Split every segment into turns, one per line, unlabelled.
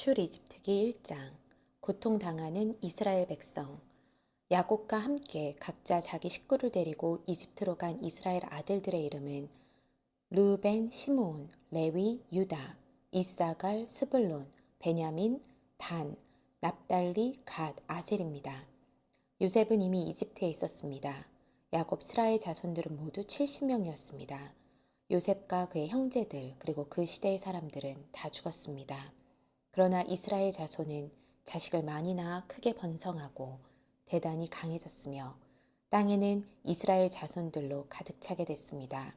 출이집트기 1장. 고통당하는 이스라엘 백성. 야곱과 함께 각자 자기 식구를 데리고 이집트로 간 이스라엘 아들들의 이름은 르우벤, 시므온, 레위, 유다, 이사갈, 스불론, 베냐민, 단, 납달리, 갓, 아셀입니다. 요셉은 이미 이집트에 있었습니다. 야곱 스라의 자손들은 모두 70명이었습니다. 요셉과 그의 형제들 그리고 그 시대의 사람들은 다 죽었습니다. 그러나 이스라엘 자손은 자식을 많이 낳아 크게 번성하고 대단히 강해졌으며 땅에는 이스라엘 자손들로 가득 차게 됐습니다.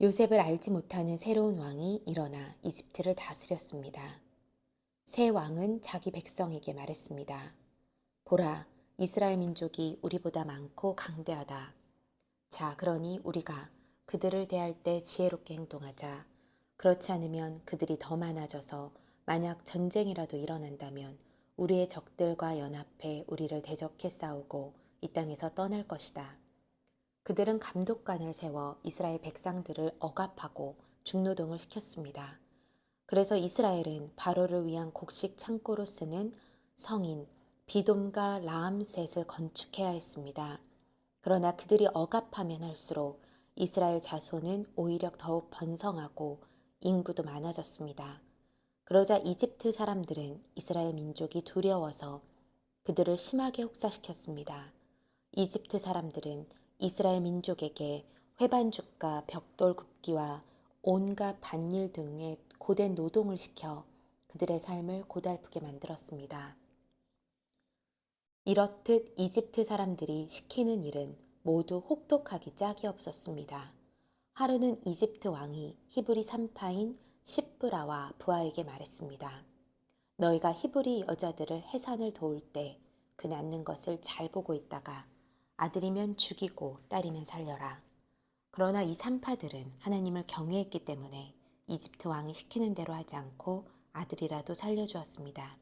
요셉을 알지 못하는 새로운 왕이 일어나 이집트를 다스렸습니다. 새 왕은 자기 백성에게 말했습니다. 보라, 이스라엘 민족이 우리보다 많고 강대하다. 자, 그러니 우리가 그들을 대할 때 지혜롭게 행동하자. 그렇지 않으면 그들이 더 많아져서 만약 전쟁이라도 일어난다면 우리의 적들과 연합해 우리를 대적해 싸우고 이 땅에서 떠날 것이다. 그들은 감독관을 세워 이스라엘 백성들을 억압하고 중노동을 시켰습니다. 그래서 이스라엘은 바로를 위한 곡식 창고로 쓰는 성인 비돔과 라암셋을 건축해야 했습니다. 그러나 그들이 억압하면 할수록 이스라엘 자손은 오히려 더욱 번성하고 인구도 많아졌습니다. 그러자 이집트 사람들은 이스라엘 민족이 두려워서 그들을 심하게 혹사시켰습니다. 이집트 사람들은 이스라엘 민족에게 회반죽과 벽돌 굽기와 온갖 밭일 등의 고된 노동을 시켜 그들의 삶을 고달프게 만들었습니다. 이렇듯 이집트 사람들이 시키는 일은 모두 혹독하기 짝이 없었습니다. 하루는 이집트 왕이 히브리 산파인 십브라와 부하에게 말했습니다. 너희가 히브리 여자들을 해산을 도울 때 그 낳는 것을 잘 보고 있다가 아들이면 죽이고 딸이면 살려라. 그러나 이 산파들은 하나님을 경외했기 때문에 이집트 왕이 시키는 대로 하지 않고 아들이라도 살려주었습니다.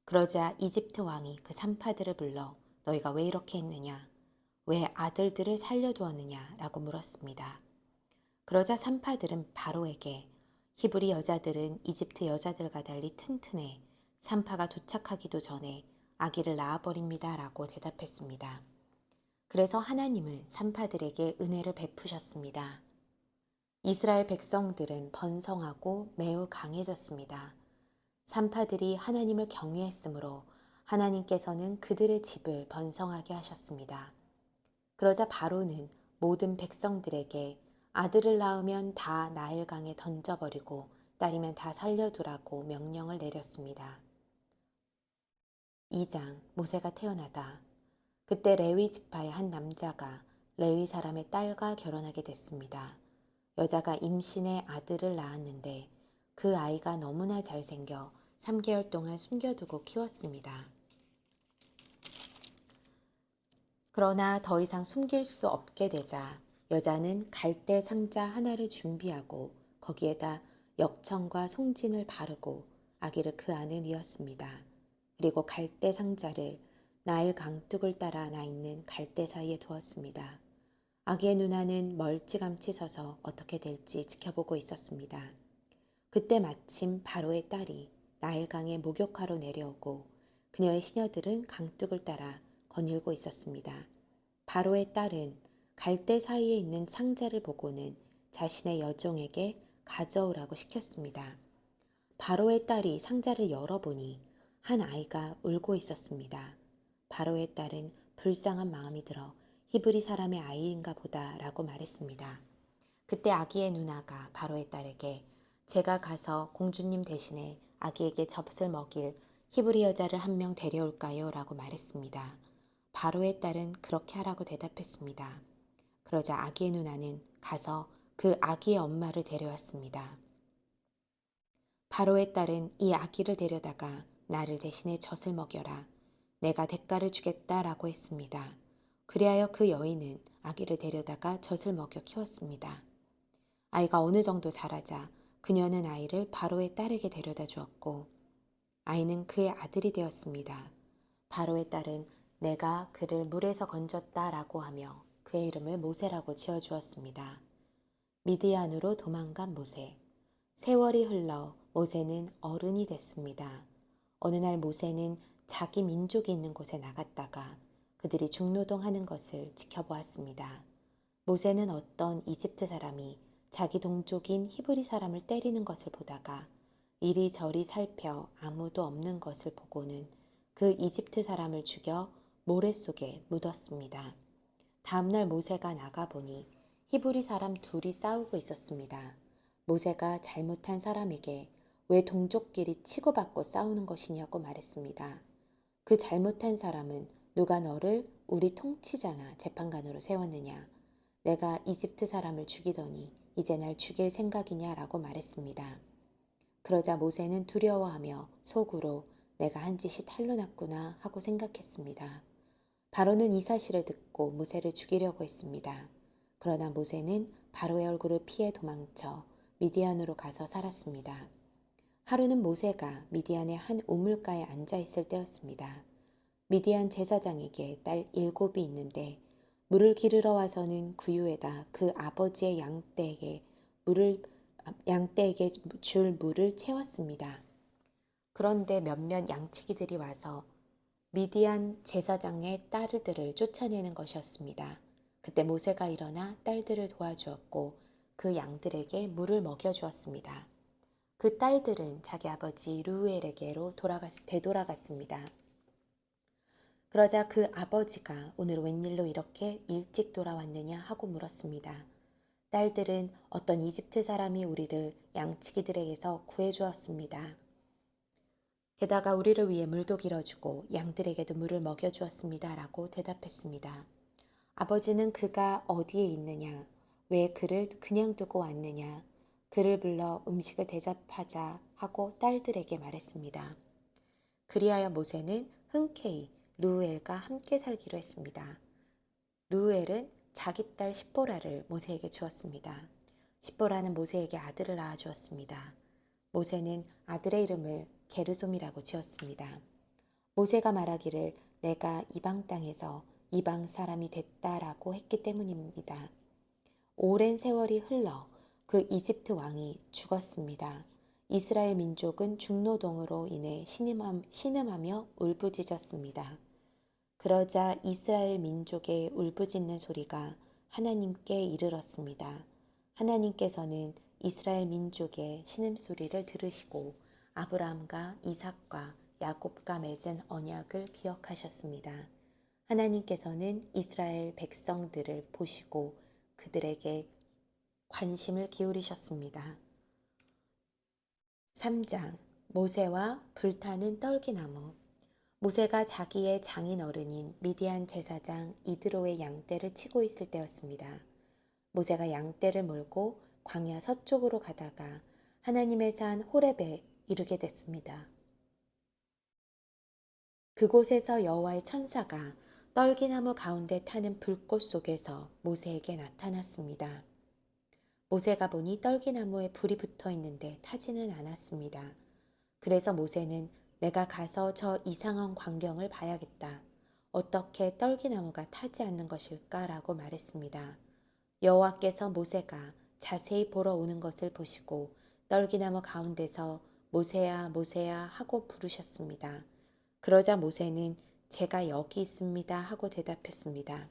그러자 이집트 왕이 그 산파들을 불러 너희가 왜 이렇게 했느냐? 왜 아들들을 살려두었느냐? 라고 물었습니다. 그러자 산파들은 바로에게 히브리 여자들은 이집트 여자들과 달리 튼튼해 산파가 도착하기도 전에 아기를 낳아버립니다. 라고 대답했습니다. 그래서 하나님은 산파들에게 은혜를 베푸셨습니다. 이스라엘 백성들은 번성하고 매우 강해졌습니다. 산파들이 하나님을 경외했으므로 하나님께서는 그들의 집을 번성하게 하셨습니다. 그러자 바로는 모든 백성들에게 아들을 낳으면 다 나일강에 던져버리고 딸이면 다 살려두라고 명령을 내렸습니다. 2장 모세가 태어나다. 그때 레위 지파의 한 남자가 레위 사람의 딸과 결혼하게 됐습니다. 여자가 임신해 아들을 낳았는데 그 아이가 너무나 잘생겨 3개월 동안 숨겨두고 키웠습니다. 그러나 더 이상 숨길 수 없게 되자 여자는 갈대 상자 하나를 준비하고 거기에다 역청과 송진을 바르고 아기를 그 안에 넣었습니다. 그리고 갈대 상자를 나일 강둑을 따라 나 있는 갈대 사이에 두었습니다. 아기의 누나는 멀찌감치 서서 어떻게 될지 지켜보고 있었습니다. 그때 마침 바로의 딸이 나일강에 목욕하러 내려오고 그녀의 시녀들은 강둑을 따라 거닐고 있었습니다. 바로의 딸은 갈대 사이에 있는 상자를 보고는 자신의 여종에게 가져오라고 시켰습니다. 바로의 딸이 상자를 열어보니 한 아이가 울고 있었습니다. 바로의 딸은 불쌍한 마음이 들어 히브리 사람의 아이인가 보다 라고 말했습니다. 그때 아기의 누나가 바로의 딸에게 제가 가서 공주님 대신에 아기에게 젖을 먹일 히브리 여자를 한 명 데려올까요? 라고 말했습니다. 바로의 딸은 그렇게 하라고 대답했습니다. 그러자 아기의 누나는 가서 그 아기의 엄마를 데려왔습니다. 바로의 딸은 이 아기를 데려다가 나를 대신에 젖을 먹여라. 내가 대가를 주겠다라고 했습니다. 그리하여 그 여인은 아기를 데려다가 젖을 먹여 키웠습니다. 아이가 어느 정도 자라자 그녀는 아이를 바로의 딸에게 데려다 주었고 아이는 그의 아들이 되었습니다. 바로의 딸은 내가 그를 물에서 건졌다라고 하며 그의 이름을 모세라고 지어주었습니다. 미디안으로 도망간 모세. 세월이 흘러 모세는 어른이 됐습니다. 어느 날 모세는 자기 민족이 있는 곳에 나갔다가 그들이 중노동하는 것을 지켜보았습니다. 모세는 어떤 이집트 사람이 자기 동족인 히브리 사람을 때리는 것을 보다가 이리저리 살펴 아무도 없는 것을 보고는 그 이집트 사람을 죽여 모래 속에 묻었습니다. 다음날 모세가 나가보니 히브리 사람 둘이 싸우고 있었습니다. 모세가 잘못한 사람에게 왜 동족끼리 치고받고 싸우는 것이냐고 말했습니다. 그 잘못한 사람은 누가 너를 우리 통치자나 재판관으로 세웠느냐? 내가 이집트 사람을 죽이더니 이제 날 죽일 생각이냐라고 말했습니다. 그러자 모세는 두려워하며 속으로 내가 한 짓이 탄로 났구나 하고 생각했습니다. 바로는 이 사실을 듣고 모세를 죽이려고 했습니다. 그러나 모세는 바로의 얼굴을 피해 도망쳐 미디안으로 가서 살았습니다. 하루는 모세가 미디안의 한 우물가에 앉아 있을 때였습니다. 미디안 제사장에게 딸 7이 있는데 물을 기르러 와서는 구유에다 그 아버지의 양떼에게 줄 물을 채웠습니다. 그런데 몇몇 양치기들이 와서 미디안 제사장의 딸들을 쫓아내는 것이었습니다. 그때 모세가 일어나 딸들을 도와주었고 그 양들에게 물을 먹여주었습니다. 그 딸들은 자기 아버지 루엘에게로 되돌아갔습니다. 그러자 그 아버지가 오늘 웬일로 이렇게 일찍 돌아왔느냐 하고 물었습니다. 딸들은 어떤 이집트 사람이 우리를 양치기들에게서 구해주었습니다. 게다가 우리를 위해 물도 길어주고 양들에게도 물을 먹여주었습니다. 라고 대답했습니다. 아버지는 그가 어디에 있느냐, 왜 그를 그냥 두고 왔느냐, 그를 불러 음식을 대접하자 하고 딸들에게 말했습니다. 그리하여 모세는 흔쾌히 르우엘과 함께 살기로 했습니다. 르우엘은 자기 딸 십보라를 모세에게 주었습니다. 십보라는 모세에게 아들을 낳아주었습니다. 모세는 아들의 이름을 게르솜이라고 지었습니다. 모세가 말하기를 내가 이방 땅에서 이방 사람이 됐다라고 했기 때문입니다. 오랜 세월이 흘러 그 이집트 왕이 죽었습니다. 이스라엘 민족은 중노동으로 인해 신음하며 울부짖었습니다. 그러자 이스라엘 민족의 울부짖는 소리가 하나님께 이르렀습니다. 하나님께서는 이스라엘 민족의 신음소리를 들으시고 아브라함과 이삭과 야곱과 맺은 언약을 기억하셨습니다. 하나님께서는 이스라엘 백성들을 보시고 그들에게 관심을 기울이셨습니다. 3장 모세와 불타는 떨기나무. 모세가 자기의 장인 어른인 미디안 제사장 이드로의 양떼를 치고 있을 때였습니다. 모세가 양떼를 몰고 광야 서쪽으로 가다가 하나님의 산 호렙에 이르게 됐습니다. 그곳에서 여호와의 천사가 떨기나무 가운데 타는 불꽃 속에서 모세에게 나타났습니다. 모세가 보니 떨기나무에 불이 붙어 있는데 타지는 않았습니다. 그래서 모세는 내가 가서 저 이상한 광경을 봐야겠다. 어떻게 떨기나무가 타지 않는 것일까라고 말했습니다. 여호와께서 모세가 자세히 보러 오는 것을 보시고 떨기나무 가운데서 모세야 모세야 하고 부르셨습니다. 그러자 모세는 제가 여기 있습니다 하고 대답했습니다.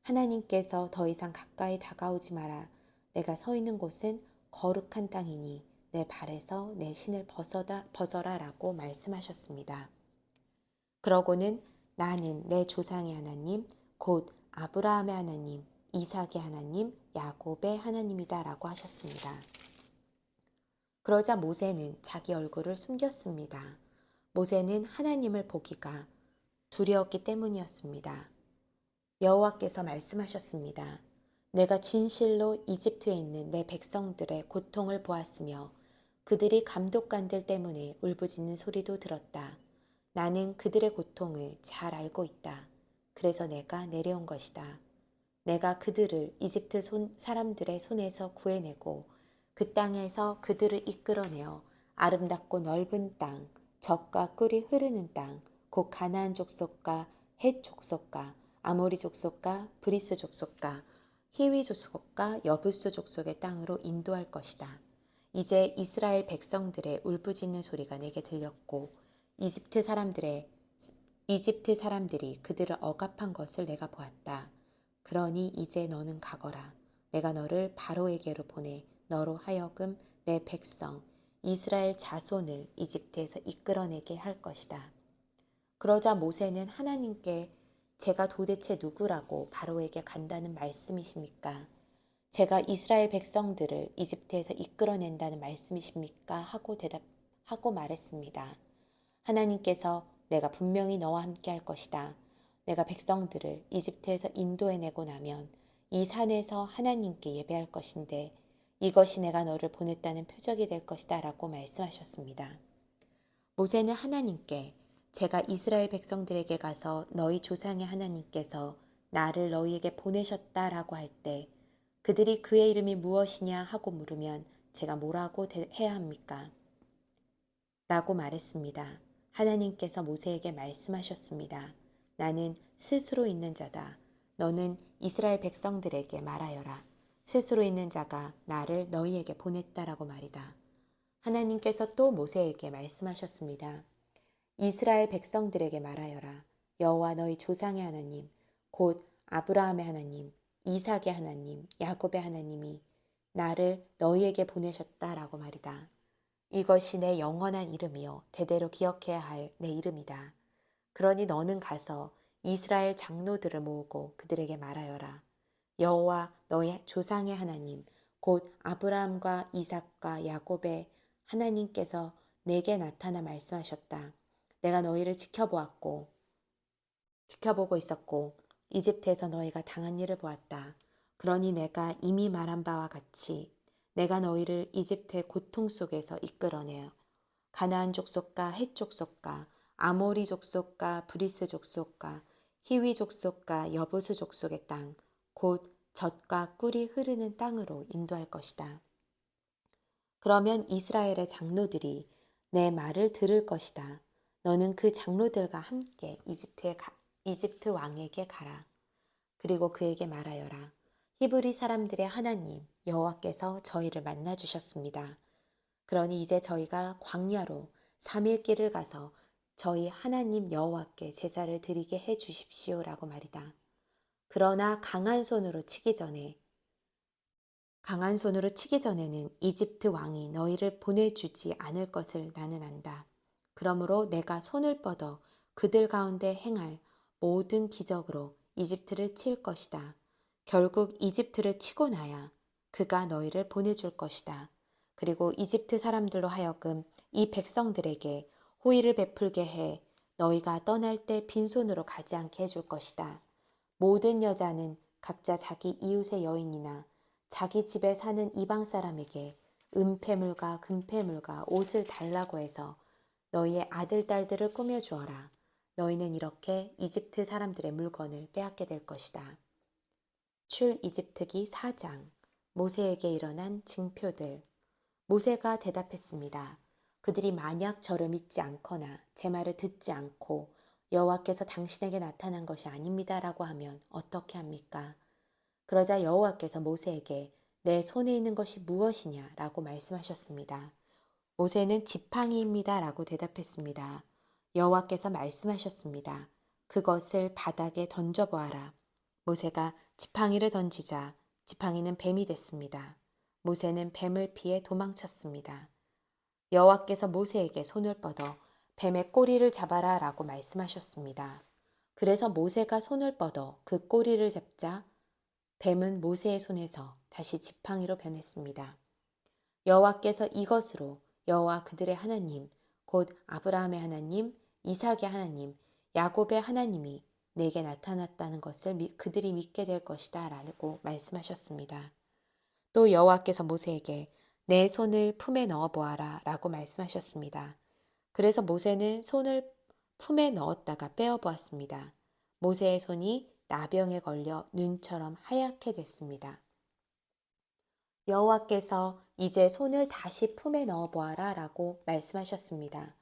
하나님께서 더 이상 가까이 다가오지 마라. 내가 서 있는 곳은 거룩한 땅이니 내 발에서 내 신을 벗어라 라고 말씀하셨습니다. 그러고는 나는 내 조상의 하나님, 곧 아브라함의 하나님, 이삭의 하나님, 야곱의 하나님이다 라고 하셨습니다. 그러자 모세는 자기 얼굴을 숨겼습니다. 모세는 하나님을 보기가 두려웠기 때문이었습니다. 여호와께서 말씀하셨습니다. 내가 진실로 이집트에 있는 내 백성들의 고통을 보았으며 그들이 감독관들 때문에 울부짖는 소리도 들었다. 나는 그들의 고통을 잘 알고 있다. 그래서 내가 내려온 것이다. 내가 그들을 이집트 사람들의 손에서 구해내고 그 땅에서 그들을 이끌어내어 아름답고 넓은 땅, 젖과 꿀이 흐르는 땅, 곧 가나안 족속과 헷 족속과 아모리 족속과 브리스 족속과 히위 족속과 여부스 족속의 땅으로 인도할 것이다. 이제 이스라엘 백성들의 울부짖는 소리가 내게 들렸고 이집트 사람들이 그들을 억압한 것을 내가 보았다. 그러니 이제 너는 가거라. 내가 너를 바로에게로 보내 너로 하여금 내 백성 이스라엘 자손을 이집트에서 이끌어내게 할 것이다. 그러자 모세는 하나님께 제가 도대체 누구라고 바로에게 간다는 말씀이십니까? 제가 이스라엘 백성들을 이집트에서 이끌어낸다는 말씀이십니까? 하고 말했습니다. 하나님께서 내가 분명히 너와 함께 할 것이다. 내가 백성들을 이집트에서 인도해내고 나면 이 산에서 하나님께 예배할 것인데 이것이 내가 너를 보냈다는 표적이 될 것이다 라고 말씀하셨습니다. 모세는 하나님께 제가 이스라엘 백성들에게 가서 너희 조상의 하나님께서 나를 너희에게 보내셨다라고 할 때 그들이 그의 이름이 무엇이냐 하고 물으면 제가 뭐라고 해야 합니까? 라고 말했습니다. 하나님께서 모세에게 말씀하셨습니다. 나는 스스로 있는 자다. 너는 이스라엘 백성들에게 말하여라. 스스로 있는 자가 나를 너희에게 보냈다라고 말이다. 하나님께서 또 모세에게 말씀하셨습니다. 이스라엘 백성들에게 말하여라. 여호와 너희 조상의 하나님, 곧 아브라함의 하나님, 이삭의 하나님, 야곱의 하나님이 나를 너희에게 보내셨다라고 말이다. 이것이 내 영원한 이름이요 대대로 기억해야 할 내 이름이다. 그러니 너는 가서 이스라엘 장로들을 모으고 그들에게 말하여라. 여호와 너희 조상의 하나님 곧 아브라함과 이삭과 야곱의 하나님께서 내게 나타나 말씀하셨다. 내가 너희를 지켜보고 있었고 이집트에서 너희가 당한 일을 보았다. 그러니 내가 이미 말한 바와 같이 내가 너희를 이집트의 고통 속에서 이끌어내어 가나안 족속과 헷 족속과 아모리 족속과 브리스 족속과 히위 족속과 여부수 족속의 땅, 곧 젖과 꿀이 흐르는 땅으로 인도할 것이다. 그러면 이스라엘의 장로들이 내 말을 들을 것이다. 너는 그 장로들과 함께 이집트 왕에게 가라. 그리고 그에게 말하여라. 히브리 사람들의 하나님 여호와께서 저희를 만나 주셨습니다. 그러니 이제 저희가 광야로 3일 길을 가서 저희 하나님 여호와께 제사를 드리게 해 주십시오라고 말이다. 그러나 강한 손으로 치기 전에는 이집트 왕이 너희를 보내주지 않을 것을 나는 안다. 그러므로 내가 손을 뻗어 그들 가운데 행할 모든 기적으로 이집트를 칠 것이다. 결국 이집트를 치고 나야 그가 너희를 보내줄 것이다. 그리고 이집트 사람들로 하여금 이 백성들에게 호의를 베풀게 해 너희가 떠날 때 빈손으로 가지 않게 해줄 것이다. 모든 여자는 각자 자기 이웃의 여인이나 자기 집에 사는 이방 사람에게 은폐물과 금폐물과 옷을 달라고 해서 너희의 아들, 딸들을 꾸며주어라. 너희는 이렇게 이집트 사람들의 물건을 빼앗게 될 것이다. 출이집트기 4장 모세에게 일어난 징표들. 모세가 대답했습니다. 그들이 만약 저를 믿지 않거나 제 말을 듣지 않고 여호와께서 당신에게 나타난 것이 아닙니다라고 하면 어떻게 합니까? 그러자 여호와께서 모세에게 내 손에 있는 것이 무엇이냐라고 말씀하셨습니다. 모세는 지팡이입니다라고 대답했습니다. 여호와께서 말씀하셨습니다. 그것을 바닥에 던져보아라. 모세가 지팡이를 던지자 지팡이는 뱀이 됐습니다. 모세는 뱀을 피해 도망쳤습니다. 여호와께서 모세에게 손을 뻗어 뱀의 꼬리를 잡아라 라고 말씀하셨습니다. 그래서 모세가 손을 뻗어 그 꼬리를 잡자 뱀은 모세의 손에서 다시 지팡이로 변했습니다. 여호와께서 이것으로 여호와 그들의 하나님, 곧 아브라함의 하나님, 이삭의 하나님, 야곱의 하나님이 내게 나타났다는 것을 그들이 믿게 될 것이다 라고 말씀하셨습니다. 또 여호와께서 모세에게 내 손을 품에 넣어 보아라 라고 말씀하셨습니다. 그래서 모세는 손을 품에 넣었다가 빼어 보았습니다. 모세의 손이 나병에 걸려 눈처럼 하얗게 됐습니다. 여호와께서 이제 손을 다시 품에 넣어 보아라 라고 말씀하셨습니다.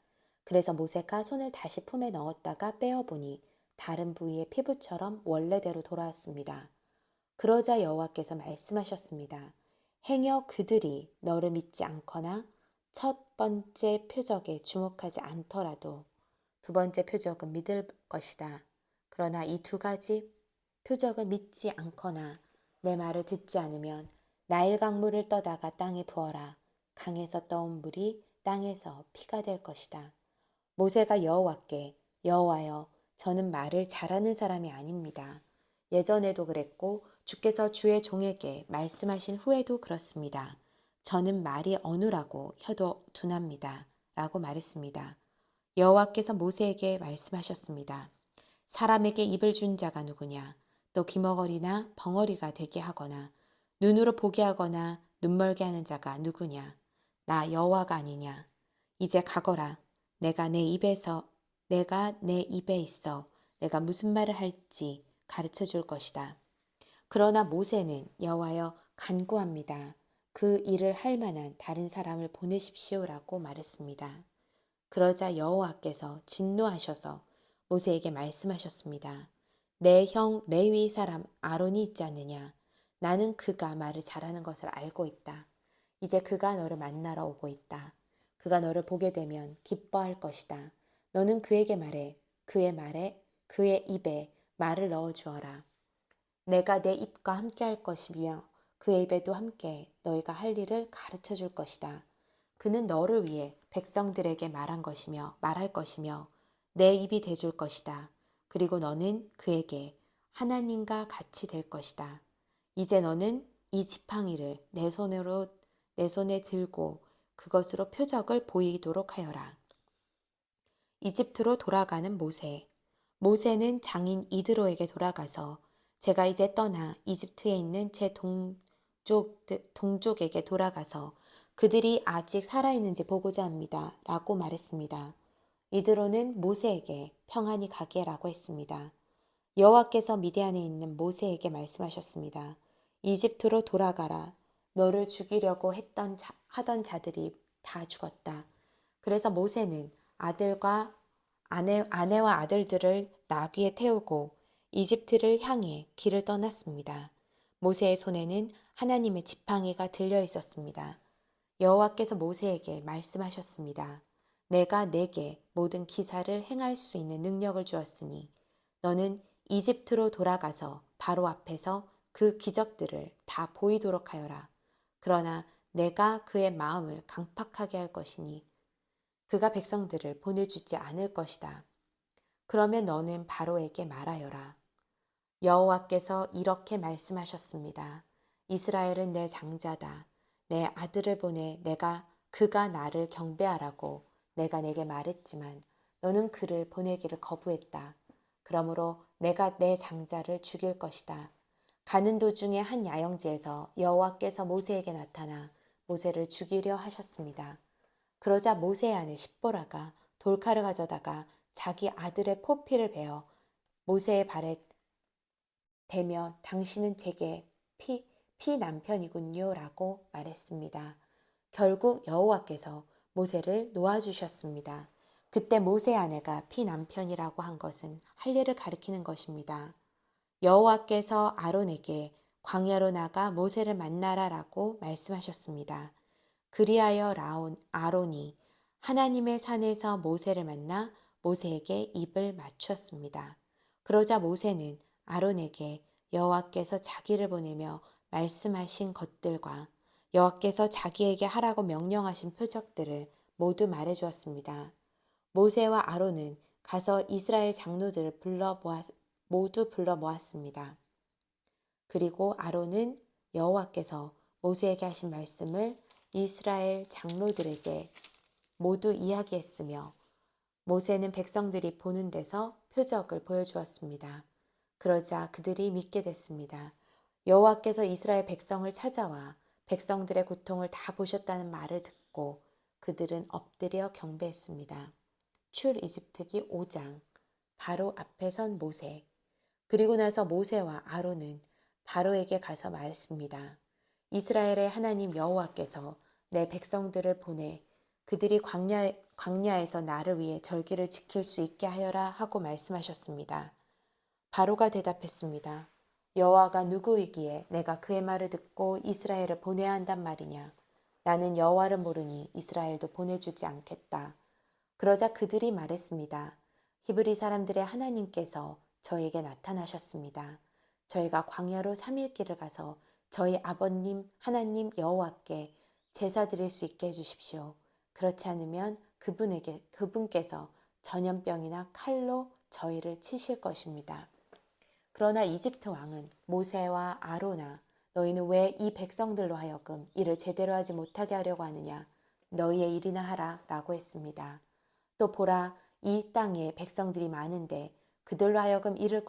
그래서 모세가 손을 다시 품에 넣었다가 빼어 보니 다른 부위의 피부처럼 원래대로 돌아왔습니다. 그러자 여호와께서 말씀하셨습니다. 행여 그들이 너를 믿지 않거나 첫 번째 표적에 주목하지 않더라도 두 번째 표적은 믿을 것이다. 그러나 이 두 가지 표적을 믿지 않거나 내 말을 듣지 않으면 나일 강물을 떠다가 땅에 부어라. 강에서 떠온 물이 땅에서 피가 될 것이다. 모세가 여호와께 여호와여 저는 말을 잘하는 사람이 아닙니다. 예전에도 그랬고 주께서 주의 종에게 말씀하신 후에도 그렇습니다. 저는 말이 어눌하고 혀도 둔합니다. 라고 말했습니다. 여호와께서 모세에게 말씀하셨습니다. 사람에게 입을 준 자가 누구냐? 또 귀머거리나 벙어리가 되게 하거나 눈으로 보게 하거나 눈멀게 하는 자가 누구냐? 나 여호와가 아니냐? 이제 가거라. 내가 내 입에 있어 내가 무슨 말을 할지 가르쳐 줄 것이다. 그러나 모세는 여호와여 간구합니다. 그 일을 할 만한 다른 사람을 보내십시오라고 말했습니다. 그러자 여호와께서 진노하셔서 모세에게 말씀하셨습니다. 내 형 레위 사람 아론이 있지 않느냐? 나는 그가 말을 잘하는 것을 알고 있다. 이제 그가 너를 만나러 오고 있다. 그가 너를 보게 되면 기뻐할 것이다. 너는 그에게 말해. 그의 입에 말을 넣어 주어라. 내가 내 입과 함께 할 것이며 그의 입에도 함께 너희가 할 일을 가르쳐 줄 것이다. 그는 너를 위해 백성들에게 말할 것이며 내 입이 돼줄 것이다. 그리고 너는 그에게 하나님과 같이 될 것이다. 이제 너는 이 지팡이를 내 손에 들고 그것으로 표적을 보이도록 하여라. 이집트로 돌아가는 모세. 모세는 장인 이드로에게 돌아가서 제가 이제 떠나 이집트에 있는 제 동족에게 돌아가서 그들이 아직 살아있는지 보고자 합니다. 라고 말했습니다. 이드로는 모세에게 평안히 가게라고 했습니다. 여호와께서 미디안에 있는 모세에게 말씀하셨습니다. 이집트로 돌아가라. 너를 죽이려고 하던 자들이 다 죽었다. 그래서 모세는 아내와 아들들을 나귀에 태우고 이집트를 향해 길을 떠났습니다. 모세의 손에는 하나님의 지팡이가 들려 있었습니다. 여호와께서 모세에게 말씀하셨습니다. 내가 내게 모든 기사를 행할 수 있는 능력을 주었으니 너는 이집트로 돌아가서 바로 앞에서 그 기적들을 다 보이도록 하여라. 그러나 내가 그의 마음을 강팍하게 할 것이니 그가 백성들을 보내주지 않을 것이다. 그러면 너는 바로에게 말하여라. 여호와께서 이렇게 말씀하셨습니다. 이스라엘은 내 장자다. 내 아들을 보내 그가 나를 경배하라고 내가 내게 말했지만 너는 그를 보내기를 거부했다. 그러므로 내가 내 장자를 죽일 것이다. 가는 도중에 한 야영지에서 여호와께서 모세에게 나타나 모세를 죽이려 하셨습니다. 그러자 모세의 아내 십보라가 돌칼을 가져다가 자기 아들의 포피를 베어 모세의 발에 대며 당신은 제게 피 남편이군요 라고 말했습니다. 결국 여호와께서 모세를 놓아주셨습니다. 그때 모세의 아내가 피 남편이라고 한 것은 할례를 가리키는 것입니다. 여호와께서 아론에게 광야로 나가 모세를 만나라라고 말씀하셨습니다. 그리하여 아론이 하나님의 산에서 모세를 만나 모세에게 입을 맞추었습니다. 그러자 모세는 아론에게 여호와께서 자기를 보내며 말씀하신 것들과 여호와께서 자기에게 하라고 명령하신 표적들을 모두 말해 주었습니다. 모세와 아론은 가서 이스라엘 장로들을 모두 불러 모았습니다. 그리고 아론은 여호와께서 모세에게 하신 말씀을 이스라엘 장로들에게 모두 이야기했으며 모세는 백성들이 보는 데서 표적을 보여주었습니다. 그러자 그들이 믿게 됐습니다. 여호와께서 이스라엘 백성을 찾아와 백성들의 고통을 다 보셨다는 말을 듣고 그들은 엎드려 경배했습니다. 출이집트기 5장. 바로 앞에 선 모세. 그리고 나서 모세와 아론은 바로에게 가서 말했습니다. 이스라엘의 하나님 여호와께서 내 백성들을 보내 그들이 광야에서 나를 위해 절기를 지킬 수 있게 하여라 하고 말씀하셨습니다. 바로가 대답했습니다. 여호와가 누구이기에 내가 그의 말을 듣고 이스라엘을 보내야 한단 말이냐? 나는 여호와를 모르니 이스라엘도 보내주지 않겠다. 그러자 그들이 말했습니다. 히브리 사람들의 하나님께서 저에게 나타나셨습니다. 저희가 광야로 3일 길을 가서 저희 아버님 하나님 여호와께 제사 드릴 수 있게 해주십시오. 그렇지 않으면 그분께서 전염병이나 칼로 저희를 치실 것입니다. 그러나 이집트 왕은 모세와 아로나 너희는 왜 이 백성들로 하여금 일을 제대로 하지 못하게 하려고 하느냐? 너희의 일이나 하라 라고 했습니다. 또 보라, 이 땅에 백성들이 많은데 그들로 하여금 일을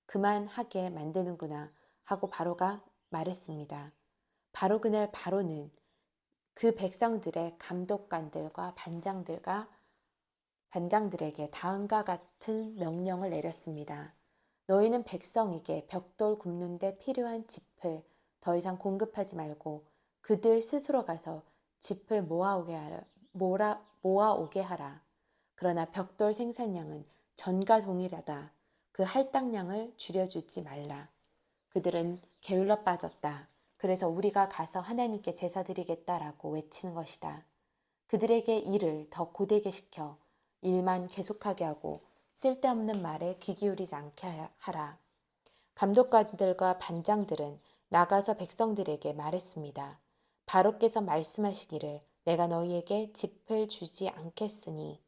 그만하게 만드는구나 하고 바로가 말했습니다. 바로 그날 바로는 그 백성들의 감독관들과 반장들에게 다음과 같은 명령을 내렸습니다. 너희는 백성에게 벽돌 굽는 데 필요한 짚을 더 이상 공급하지 말고 그들 스스로 가서 짚을 모아오게 하라. 그러나 벽돌 생산량은 전과 동일하다. 그 할당량을 줄여주지 말라. 그들은 게을러 빠졌다. 그래서 우리가 가서 하나님께 제사 드리겠다라고 외치는 것이다. 그들에게 일을 더 고되게 시켜 일만 계속하게 하고 쓸데없는 말에 귀 기울이지 않게 하라. 감독관들과 반장들은 나가서 백성들에게 말했습니다. 바로께서 말씀하시기를 내가 너희에게 짚을 주지 않겠으니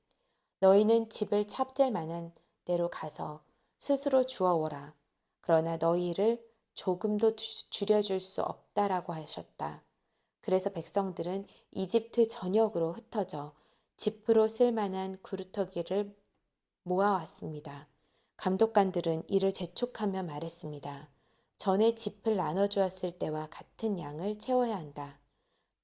너희는 집을 찹질 만한 데로 가서 스스로 주워오라. 그러나 너희를 조금도 줄여줄 수 없다라고 하셨다. 그래서 백성들은 이집트 전역으로 흩어져 짚으로 쓸만한 구루터기를 모아왔습니다. 감독관들은 이를 재촉하며 말했습니다. 전에 짚을 나눠주었을 때와 같은 양을 채워야 한다.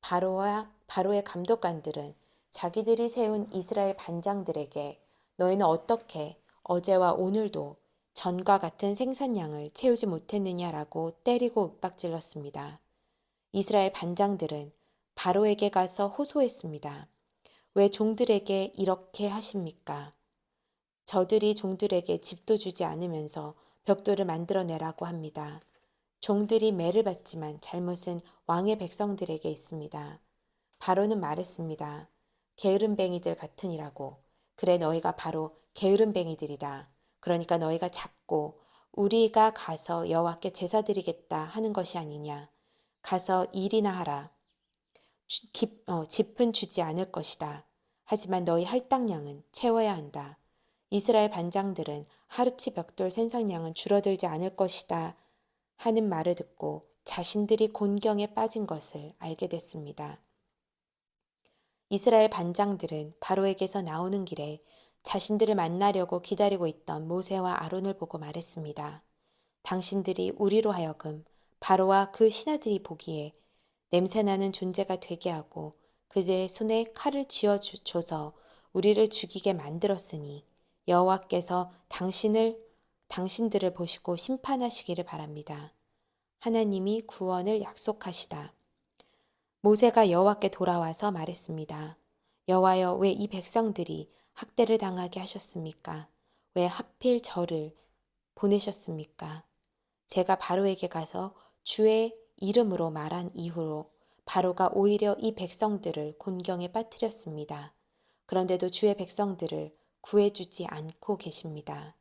바로의 감독관들은 자기들이 세운 이스라엘 반장들에게 너희는 어떻게 어제와 오늘도 전과 같은 생산량을 채우지 못했느냐라고 때리고 윽박질렀습니다. 이스라엘 반장들은 바로에게 가서 호소했습니다. 왜 종들에게 이렇게 하십니까? 저들이 종들에게 집도 주지 않으면서 벽돌을 만들어내라고 합니다. 종들이 매를 받지만 잘못은 왕의 백성들에게 있습니다. 바로는 말했습니다. 게으름뱅이들 같으니라고. 그래 너희가 바로 게으름뱅이들이다. 그러니까 너희가 잡고 우리가 가서 여호와께 제사 드리겠다 하는 것이 아니냐. 가서 일이나 하라. 짚은 주지 않을 것이다. 하지만 너희 할당량은 채워야 한다. 이스라엘 반장들은 하루치 벽돌 생산량은 줄어들지 않을 것이다 하는 말을 듣고 자신들이 곤경에 빠진 것을 알게 됐습니다. 이스라엘 반장들은 바로에게서 나오는 길에 자신들을 만나려고 기다리고 있던 모세와 아론을 보고 말했습니다. 당신들이 우리로 하여금 바로와 그 신하들이 보기에 냄새나는 존재가 되게 하고 그들의 손에 칼을 쥐어줘서 우리를 죽이게 만들었으니 여호와께서 당신들을 보시고 심판하시기를 바랍니다. 하나님이 구원을 약속하시다. 모세가 여호와께 돌아와서 말했습니다. 여호와여, 왜 이 백성들이 학대를 당하게 하셨습니까? 왜 하필 저를 보내셨습니까? 제가 바로에게 가서 주의 이름으로 말한 이후로 바로가 오히려 이 백성들을 곤경에 빠뜨렸습니다. 그런데도 주의 백성들을 구해주지 않고 계십니다.